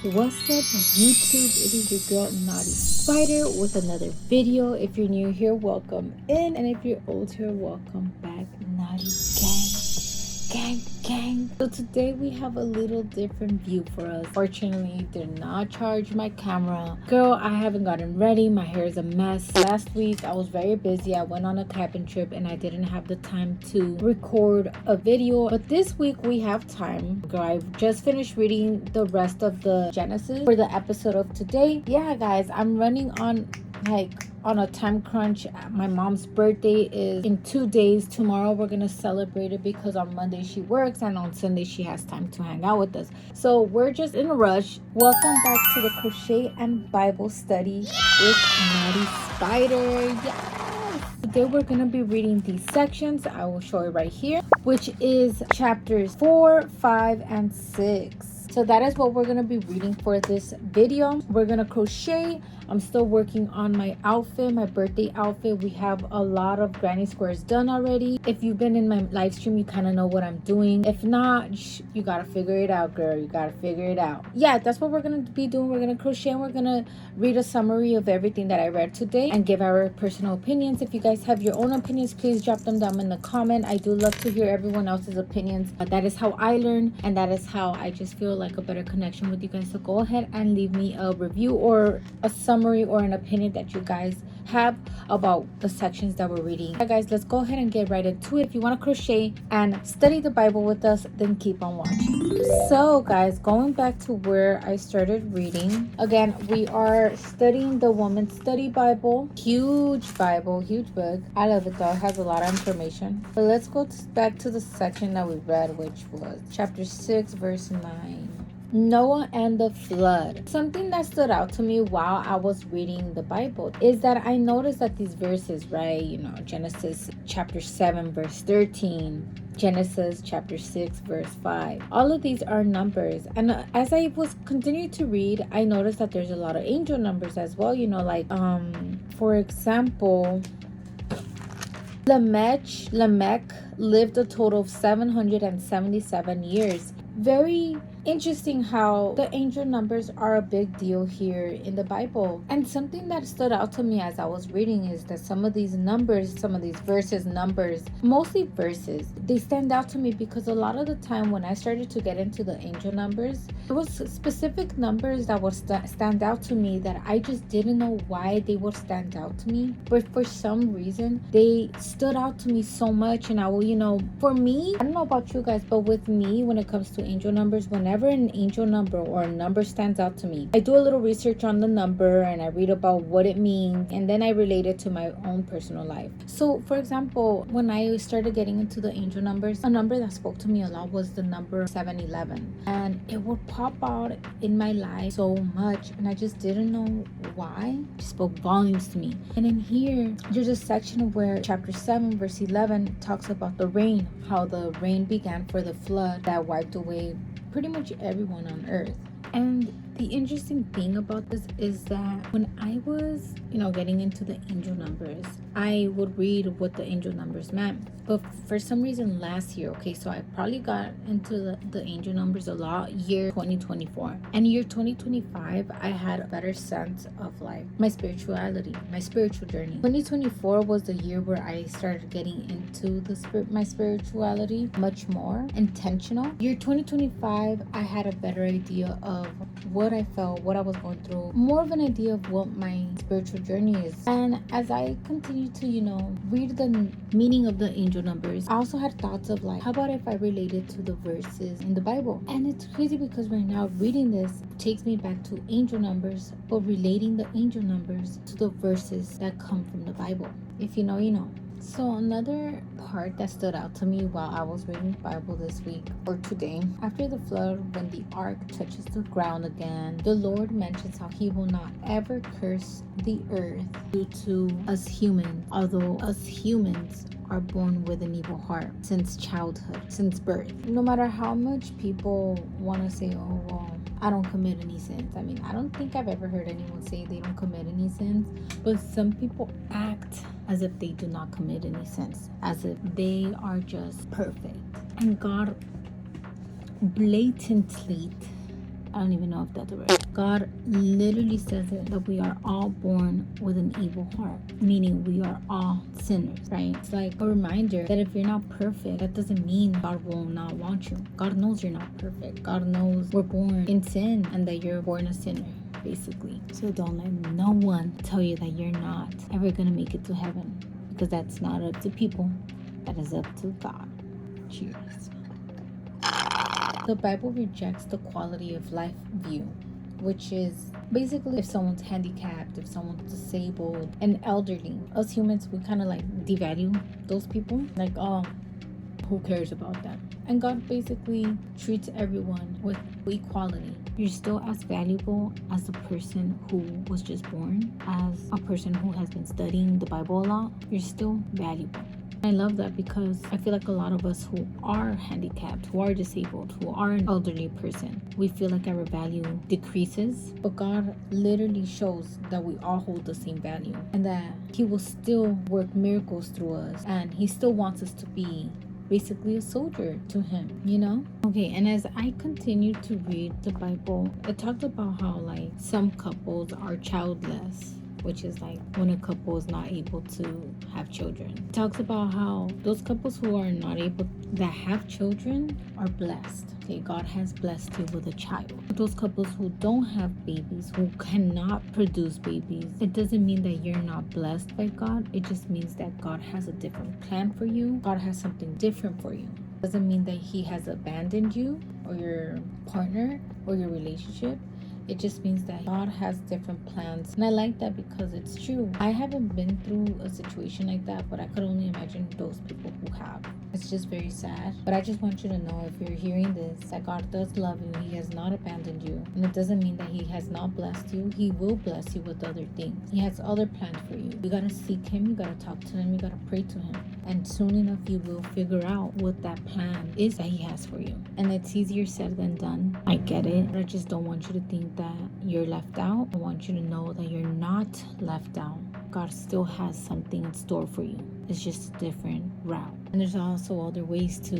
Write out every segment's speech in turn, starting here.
What's up, YouTube? It is your girl Naughty Spider with another video. If you're new here, welcome in, and if you're old here, welcome back. Naughty gang. So today we have a little different view for us. Fortunately, did not charge my camera. Girl, I haven't gotten ready. My hair is a mess. Last week I was very busy. I went on a cabin trip and I didn't have the time to record a video. But this week we have time. Girl, I just finished reading the rest of the Genesis for the episode of today. Yeah, guys, I'm running on a time crunch. My mom's birthday is in 2 days. Tomorrow we're gonna celebrate it because on Monday she works and on Sunday she has time to hang out with us. So we're just in a rush. Welcome back to the Crochet and Bible Study with Naughty Spider. Yes! Today we're gonna be reading these sections. I will show it right here, which is chapters 4, 5, and 6. So that is what we're going to be reading for this video. We're going to crochet. I'm still working on my outfit, my birthday outfit. We have a lot of granny squares done already. If you've been in my live stream, you kind of know what I'm doing. If not, you got to figure it out, girl. You got to figure it out. Yeah, that's what we're going to be doing. We're going to crochet and we're going to read a summary of everything that I read today and give our personal opinions. If you guys have your own opinions, please drop them down in the comment. I do love to hear everyone else's opinions. That is how I learn, and that is how I just feel like a better connection with you guys. So go ahead and leave me a review or a summary or an opinion that you guys have about the sections that we're reading. Alright guys, let's go ahead and get right into it. If you want to crochet and study the Bible with us, then keep on watching. So guys, going back to where I started reading, again, we are studying the Women's Study Bible. Huge Bible, huge book. I love it though. It has a lot of information. But let's go back to the section that we read, which was chapter 6 verse 9. Noah and the flood. Something that stood out to me while I was reading the Bible is that I noticed that these verses, right, Genesis chapter 7 verse 13, Genesis chapter 6 verse 5, all of these are numbers. And as I was continuing to read, I noticed that there's a lot of angel numbers as well, for example, Lamech lived a total of 777 years. Very interesting how the angel numbers are a big deal here in the Bible. And something that stood out to me as I was reading is that some of these verses, mostly verses, they stand out to me because a lot of the time when I started to get into the angel numbers, there was specific numbers that would stand out to me that I just didn't know why they would stand out to me. But for some reason, they stood out to me so much. And I will, for me, I don't know about you guys, but with me, when it comes to angel numbers, whenever an angel number or a number stands out to me, I do a little research on the number and I read about what it means, and then I relate it to my own personal life. So for example, when I started getting into the angel numbers, a number that spoke to me a lot was the number 711, and it would pop out in my life so much, and I just didn't know why. It spoke volumes to me. And in here, there's a section where chapter 7 verse 11 talks about the rain, how the rain began for the flood that wiped away pretty much everyone on earth. And the interesting thing about this is that when I was, getting into the angel numbers, I would read what the angel numbers meant. But for some reason last year, so I probably got into the angel numbers a lot year 2024. And year 2025, I had a better sense of my spirituality, my spiritual journey. 2024 was the year where I started getting into my spirituality much more intentional. Year 2025, I had a better idea of what I felt, what I was going through, more of an idea of what my spiritual journey is. And as I continued to, read the meaning of the angel numbers, I also had thoughts of how about if I related to the verses in the Bible? And it's crazy because right now reading this takes me back to angel numbers, but relating the angel numbers to the verses that come from the Bible. If you know, you know. So another part that stood out to me while I was reading the Bible this week or today, after the flood, when the ark touches the ground again, the Lord mentions how he will not ever curse the earth due to us humans, although us humans are born with an evil heart since childhood, since birth. No matter how much people want to say, oh, well, I don't commit any sins. I mean, I don't think I've ever heard anyone say they don't commit any sins, but some people act as if they do not commit any sins, as if they are just perfect. And God blatantly I don't even know if that's right. God literally says it that we are all born with an evil heart, meaning we are all sinners, right? It's like a reminder that if you're not perfect, that doesn't mean God will not want you. God knows you're not perfect. God knows we're born in sin and that you're born a sinner, basically. So don't let no one tell you that you're not ever gonna make it to heaven, because that's not up to people. That is up to God. Cheers. The Bible rejects the quality of life view, which is basically if someone's handicapped, if someone's disabled, and elderly. Us humans, we kind of like devalue those people. Like, oh, who cares about them? And God basically treats everyone with equality. You're still as valuable as the person who was just born, as a person who has been studying the Bible a lot. You're still valuable. I love that because I feel like a lot of us who are handicapped, who are disabled, who are an elderly person, we feel like our value decreases. But God literally shows that we all hold the same value and that He will still work miracles through us. And He still wants us to be basically a soldier to Him, you know? Okay, and as I continue to read the Bible, it talked about how like some couples are childless, which is like when a couple is not able to have children. It talks about how those couples who are not able, that have children, are blessed. Okay, God has blessed you with a child. Those couples who don't have babies, who cannot produce babies, it doesn't mean that you're not blessed by God. It just means that God has a different plan for you. God has something different for you. It doesn't mean that He has abandoned you or your partner or your relationship. It just means that God has different plans. And I like that because it's true. I haven't been through a situation like that, but I could only imagine those people who have. It's just very sad. But I just want you to know, if you're hearing this, that God does love you. He has not abandoned you. And it doesn't mean that He has not blessed you. He will bless you with other things. He has other plans for you. You gotta seek Him. You gotta talk to Him. You gotta pray to Him. And soon enough, you will figure out what that plan is that He has for you. And it's easier said than done. I get it. But I just don't want you to think that you're left out. I want you to know that you're not left out. God still has something in store for you. It's just a different route. And there's also other ways to,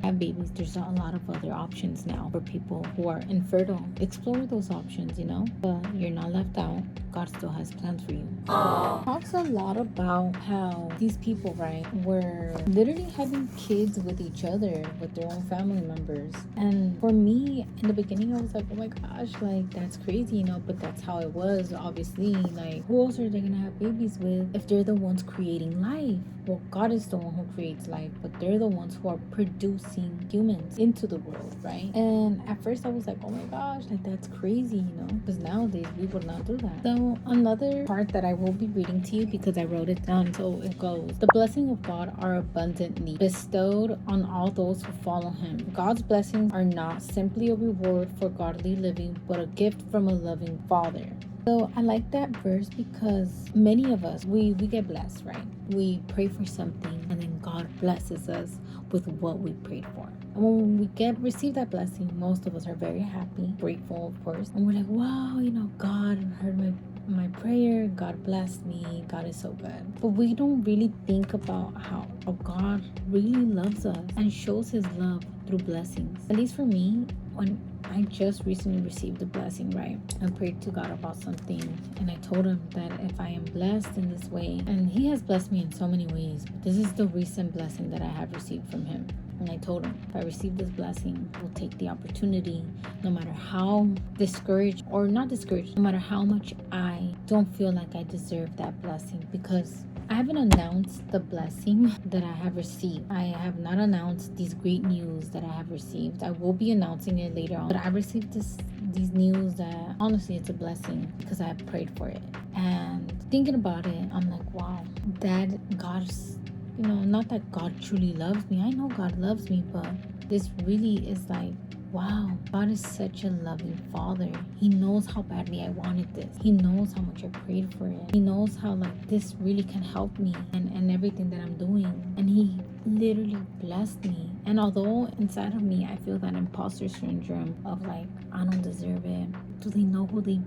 have babies. There's a lot of other options now for people who are infertile. Explore those options, But you're not left out. God still has plans for you. Talks a lot about how these people, right, were literally having kids with each other, with their own family members. And for me, in the beginning, I was like, oh my gosh, like, that's crazy, but that's how it was, obviously. Like, who else are they gonna have babies with if they're the ones creating life? Well, God is the one who creates life, but they're the ones who are producing humans into the world, right? And at first I was like, oh my gosh, like, that's crazy, because nowadays we would not do that. So another part that I will be reading to you, because I wrote it down, so it goes: the blessings of God are abundantly bestowed on all those who follow Him. God's blessings are not simply a reward for godly living, but a gift from a loving Father. So I like that verse because many of us, we get blessed, right? We pray for something and then God blesses us with what we prayed for. And when we receive that blessing, most of us are very happy, grateful, of course. And we're like, wow, God heard my prayer. God blessed me. God is so good. But we don't really think about how God really loves us and shows His love through blessings. At least for me, when I just recently received a blessing, right? I prayed to God about something and I told Him that if I am blessed in this way, and He has blessed me in so many ways, but this is the recent blessing that I have received from Him. And I told Him, if I receive this blessing, I will take the opportunity, no matter how discouraged or not discouraged, no matter how much I don't feel like I deserve that blessing, because I haven't announced the blessing that I have received. I have not announced these great news that I have received. I will be announcing it later on. But I received these news that honestly it's a blessing because I have prayed for it. And thinking about it, I'm like, wow, that God's, not that God truly loves me. I know God loves me, but this really is like, wow, God is such a loving Father. He knows how badly I wanted this. He knows how much I prayed for it. He knows how this really can help me and everything that I'm doing. And He literally blessed me. And although inside of me I feel that imposter syndrome of I don't deserve it. Do they know who they,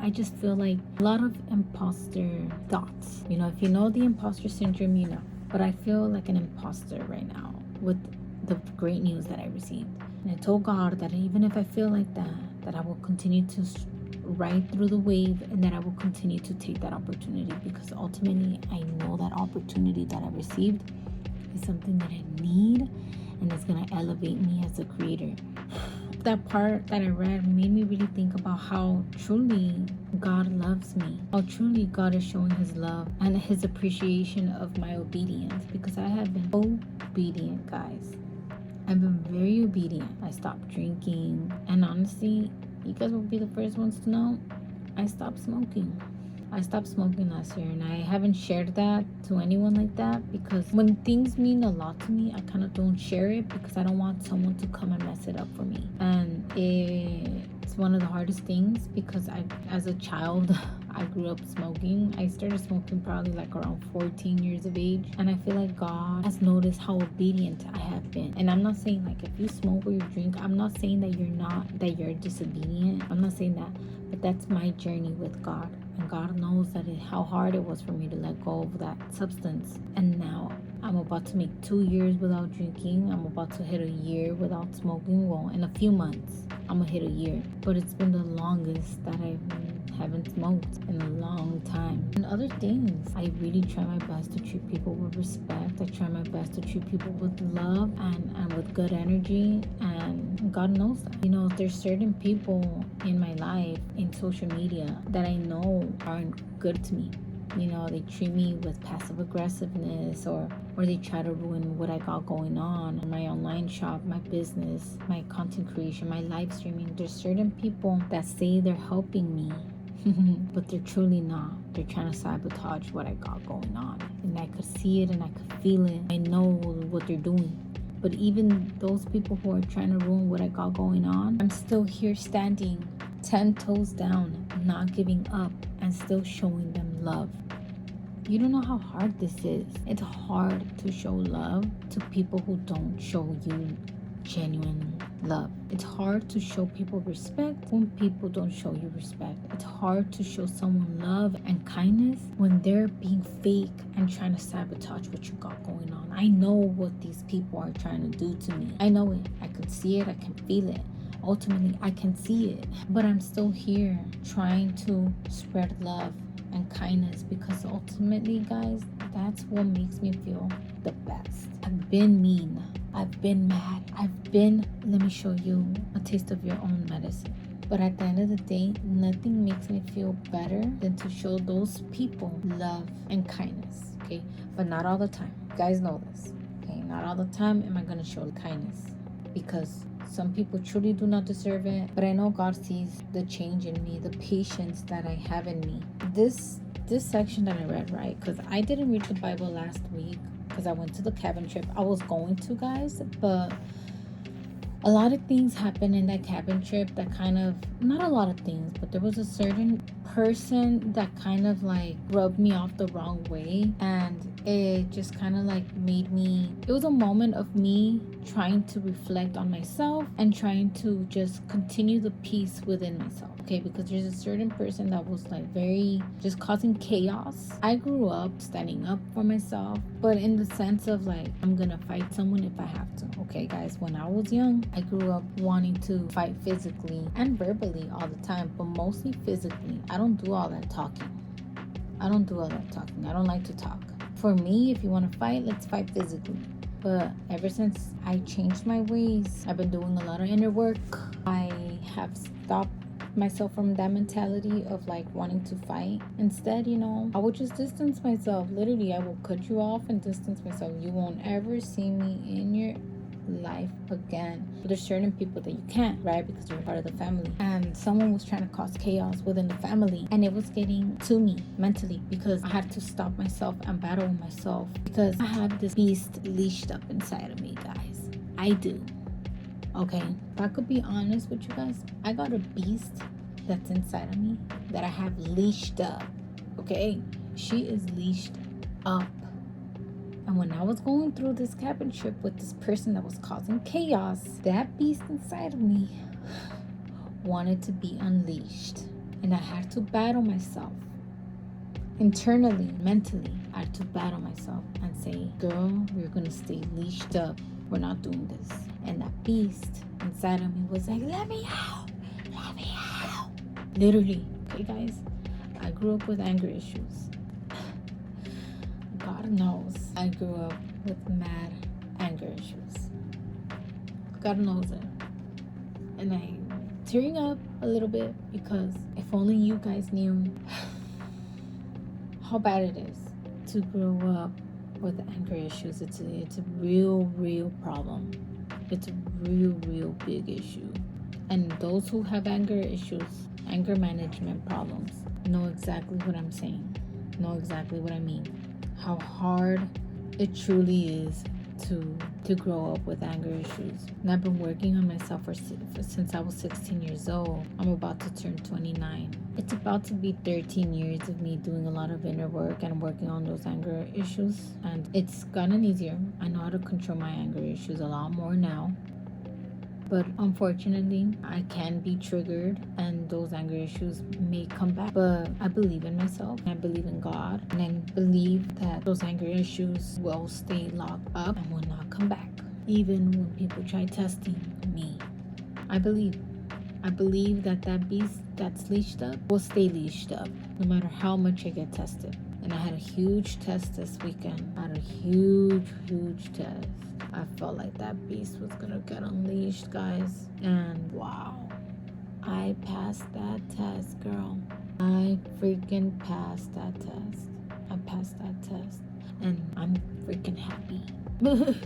I just feel like a lot of imposter thoughts. If you know the imposter syndrome, But I feel like an imposter right now with the great news that I received. And I told God that even if I feel like that, that I will continue to ride through the wave, and that I will continue to take that opportunity, because ultimately I know that opportunity that I received is something that I need, and it's going to elevate me as a creator. That part that I read made me really think about how truly God loves me, how truly God is showing his love and his appreciation of my obedience, because I have been obedient, guys. I've been very obedient. I stopped drinking, and honestly, you guys will be the first ones to know, I stopped smoking. I stopped smoking last year, and I haven't shared that to anyone like that, because when things mean a lot to me, I kind of don't share it, because I don't want someone to come and mess it up for me. And it's one of the hardest things, because as a child, I grew up smoking. I started smoking probably like around 14 years of age, and I feel like God has noticed how obedient I have been. And I'm not saying like if you smoke or you drink, I'm not saying that you're disobedient. I'm not saying that, but that's my journey with God. And God knows that how hard it was for me to let go of that substance. And now I'm about to make 2 years without drinking. I'm about to hit a year without smoking. Well, in a few months, I'm gonna hit a year. But it's been the longest that I haven't smoked in a long time. And other things, I really try my best to treat people with respect. I try my best to treat people with love and with good energy. And God knows that. You know, there's certain people in my life, in social media, that I know aren't good to me. You know, they treat me with passive aggressiveness, or they try to ruin what I got going on, my online shop, my business, my content creation, my live streaming. There's certain people that say they're helping me, but they're truly not. They're trying to sabotage what I got going on. And I could see it and I could feel it. I know what they're doing. But even those people who are trying to ruin what I got going on, I'm still here standing 10 toes down, not giving up, and still showing them love. You don't know how hard this is. It's hard to show love to people who don't show you genuine love. It's hard to show people respect when people don't show you respect. It's hard to show someone love and kindness when they're being fake and trying to sabotage what you got going on. I know what these people are trying to do to me. I know it. I can see it. I can feel it. Ultimately, I can see it. But I'm still here trying to spread love and kindness, because ultimately, guys, that's what makes me feel the best. I've been mean. I've been mad. Let me show you a taste of your own medicine. But at the end of the day, nothing makes me feel better than to show those people love and kindness, okay? But not all the time. You guys know this, okay? Not all the time am I going to show kindness, because some people truly do not deserve it. But I know God sees the change in me, the patience that I have in me. This section that I read, right? Because I didn't read the Bible last week because I went to the cabin trip. I was going to, guys, but a lot of things happened in that cabin trip that kind of, not a lot of things, but there was a certain person that kind of like rubbed me off the wrong way, and it just kind of like made me, it was a moment of me trying to reflect on myself and trying to just continue the peace within myself, okay? Because there's a certain person that was like very just causing chaos. I grew up standing up for myself, but in the sense of like, I'm gonna fight someone if I have to, okay, guys? When I was young, I grew up wanting to fight physically and verbally all the time, but mostly physically. I don't do all that talking. I don't like to talk. For me, if you want to fight, let's fight physically. But ever since I changed my ways, I've been doing a lot of inner work. I have stopped myself from that mentality of like wanting to fight. Instead, you know, I would just distance myself. Literally, I will cut you off and distance myself. You won't ever see me in your life again. But there's certain people that you can't, right? Because you're part of the family. And someone was trying to cause chaos within the family, and it was getting to me mentally, because I had to stop myself and battle with myself, because I have this beast leashed up inside of me, guys. I do. Okay, if I could be honest with you guys, I got a beast that's inside of me that I have leashed up. Okay, she is leashed up. And when I was going through this cabin trip with this person that was causing chaos, that beast inside of me wanted to be unleashed. And I had to battle myself. Internally, mentally, I had to battle myself and say, girl, we're going to stay leashed up. We're not doing this. And that beast inside of me was like, let me out. love you. Literally. Okay, guys? I grew up with anger issues. God knows I grew up with mad anger issues. God knows it. And I'm tearing up a little bit because if only you guys knew how bad it is to grow up with anger issues. It's a real problem. It's a real big issue. And those who have anger issues, anger management problems, know exactly what I'm saying. Know exactly what I mean. How hard it truly is to grow up with anger issues. And I've been working on myself since I was 16 years old. I'm about to turn 29. It's about to be 13 years of me doing a lot of inner work and working on those anger issues. And it's gotten easier. I know how to control my anger issues a lot more now. But unfortunately, I can be triggered and those anger issues may come back. But I believe in myself. I believe in God. And I believe that those anger issues will stay locked up and will not come back. Even when people try testing me. I believe that beast that's leashed up will stay leashed up no matter how much I get tested. And I had a huge test this weekend. I had a huge test. I felt like that beast was gonna get unleashed, guys. And wow, I passed that test, girl. I freaking passed that test. I passed that test. And I'm freaking happy.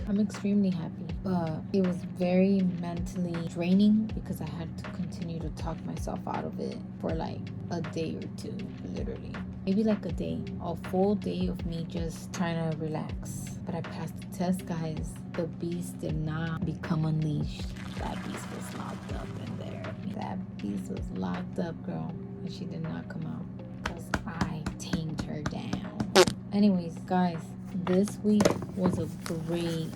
I'm extremely happy. But it was very mentally draining because I had to continue to talk myself out of it for like a day or two, literally. Maybe like a full day of me just trying to relax. But I passed the test, guys. The beast did not become unleashed. That beast was locked up in there. That beast was locked up, girl. And she did not come out because I tamed her down. Anyways, guys, this week was a great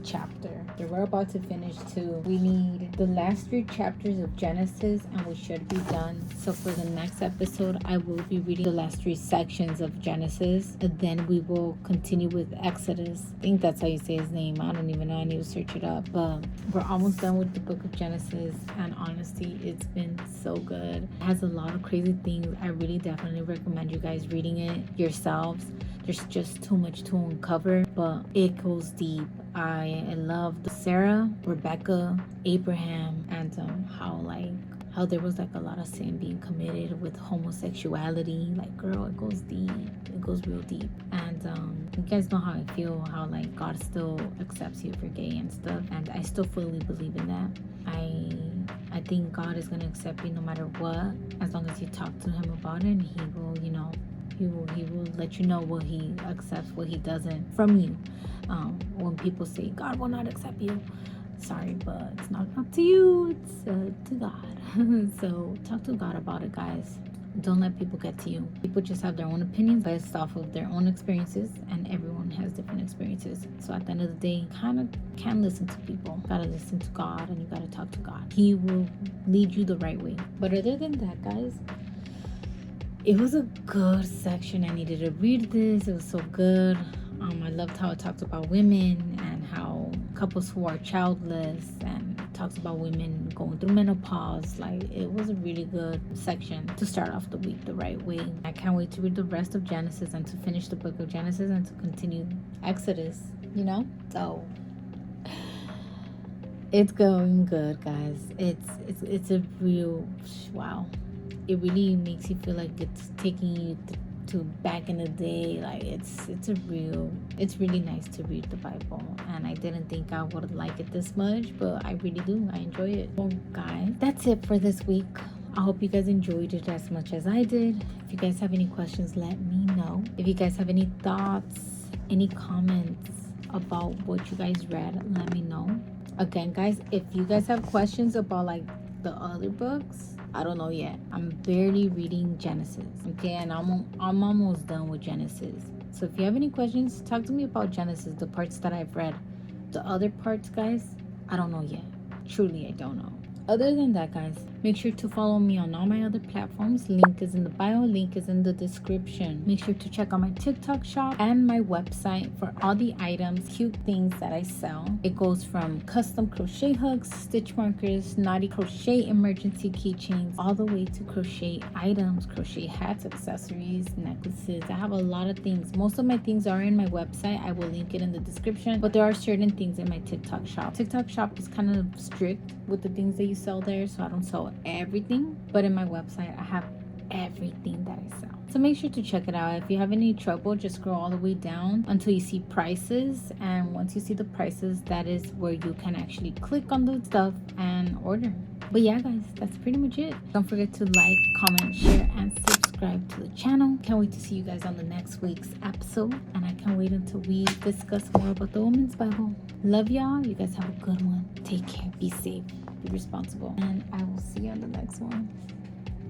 chapter. We're about to finish too. We need the last 3 chapters of Genesis and we should be done. So for the next episode, I will be reading the last 3 sections of Genesis and then we will continue with Exodus. I think that's how you say his name. I don't even know. I need to search it up. But we're almost done with the book of Genesis and honestly, it's been so good. It has a lot of crazy things. I really definitely recommend you guys reading it yourselves. There's just too much to uncover, but it goes deep. I loved Sarah, Rebecca, Abraham, and how there was like a lot of sin being committed with homosexuality. Like, girl, it goes deep. It goes real deep. And you guys know how I feel, how like God still accepts you if you're gay and stuff. And I still fully believe in that. I think God is gonna accept you no matter what, as long as you talk to him about it, and he will, he will let you know what he accepts, what he doesn't from you. When people say God will not accept you, sorry, but it's not up to you, it's to God. So talk to God about it, guys. Don't let people get to you. People just have their own opinions based off of their own experiences, and everyone has different experiences. So at the end of the day, kind of can't listen to people. You gotta listen to God, and you gotta talk to God. He will lead you the right way. But other than that, guys, it was a good section. I needed to read this. It was so good. I loved how it talked about women and how couples who are childless, and talks about women going through menopause. Like, it was a really good section to start off the week the right way. I can't wait to read the rest of Genesis and to finish the book of Genesis and to continue Exodus, So it's going good, guys. It's a real wow. It really makes you feel like it's taking you to back in the day. Like, it's really nice to read the Bible, and I didn't think I would like it this much, but I really do. I enjoy it. Well, guys, that's it for this week. I hope you guys enjoyed it as much as I did. If you guys have any questions, let me know. If you guys have any thoughts, any comments about what you guys read, let me know. Again, guys, if you guys have questions about like the other books, I don't know yet. I'm barely reading Genesis, okay? And I'm almost done with Genesis. So if you have any questions, talk to me about Genesis, the parts that I've read. The other parts, guys, I don't know yet. Truly, I don't know. Other than that, guys, make sure to follow me on all my other platforms. Link is in the bio, link is in the description. Make sure to check out my TikTok shop and my website for all the items, cute things that I sell. It goes from custom crochet hooks, stitch markers, naughty crochet emergency keychains, all the way to crochet items, crochet hats, accessories, necklaces. I have a lot of things. Most of my things are in my website. I will link it in the description, but there are certain things in my TikTok shop. TikTok shop is kind of strict with the things that you sell there, so I don't sell everything, but in my website I have everything that I sell. So make sure to check it out. If you have any trouble, just scroll all the way down until you see prices, and once you see the prices, that is where you can actually click on the stuff and order. But yeah, guys, that's pretty much it. Don't forget to like, comment, share, and subscribe to the channel. Can't wait to see you guys on the next week's episode, and I can't wait until we discuss more about the Women's Bible. Love y'all. You guys have a good one. Take care. Be safe. Be responsible. And I will see you on the next one.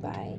Bye.